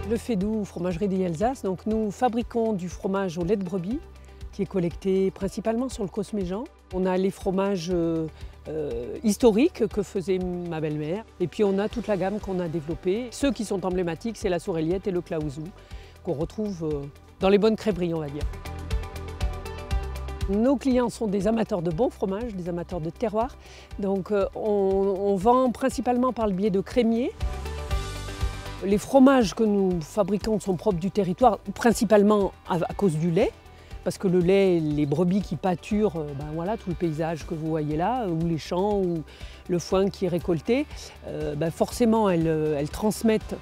Le Fédoux, fromagerie d'Alsace, donc nous fabriquons du fromage au lait de brebis qui est collecté principalement sur le Cosméjean. On a les fromages historiques que faisait ma belle-mère et puis on a toute la gamme qu'on a développée. Ceux qui sont emblématiques, c'est la Soureliette et le Claouzou qu'on retrouve dans les bonnes crêperies, on va dire. Nos clients sont des amateurs de bons fromages, des amateurs de terroir. Donc on vend principalement par le biais de crémiers. Les fromages que nous fabriquons sont propres du territoire, principalement à cause du lait. Parce que le lait, les brebis qui pâturent, voilà, tout le paysage que vous voyez là, ou les champs, ou le foin qui est récolté, forcément elles transmettent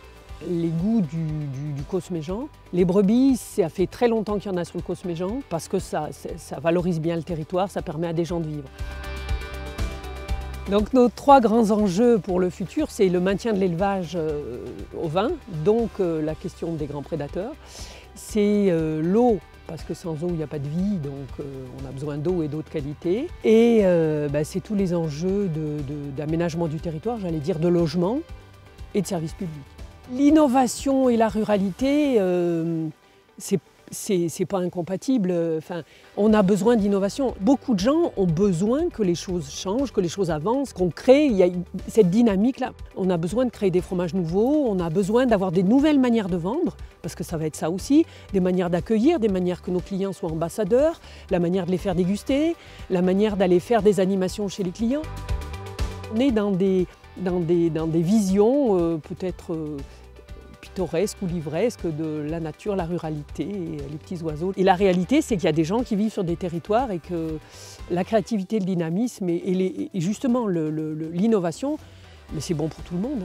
les goûts du Cosméjean. Les brebis, ça fait très longtemps qu'il y en a sur le Cosméjean parce que ça valorise bien le territoire, ça permet à des gens de vivre. Donc nos trois grands enjeux pour le futur, c'est le maintien de l'élevage au vin, donc la question des grands prédateurs. C'est l'eau, parce que sans eau il n'y a pas de vie, donc on a besoin d'eau et d'eau de qualité. Et c'est tous les enjeux d'aménagement du territoire, j'allais dire de logement et de services publics. L'innovation et la ruralité, c'est pas incompatible. Enfin, on a besoin d'innovation. Beaucoup de gens ont besoin que les choses changent, que les choses avancent, qu'on crée. Il y a cette dynamique-là. On a besoin de créer des fromages nouveaux, on a besoin d'avoir des nouvelles manières de vendre, parce que ça va être ça aussi, des manières d'accueillir, des manières que nos clients soient ambassadeurs, la manière de les faire déguster, la manière d'aller faire des animations chez les clients. On est dans des visions peut-être pittoresques ou livresques de la nature, la ruralité et les petits oiseaux. Et la réalité, c'est qu'il y a des gens qui vivent sur des territoires et que la créativité, le dynamisme et justement l'innovation, c'est bon pour tout le monde.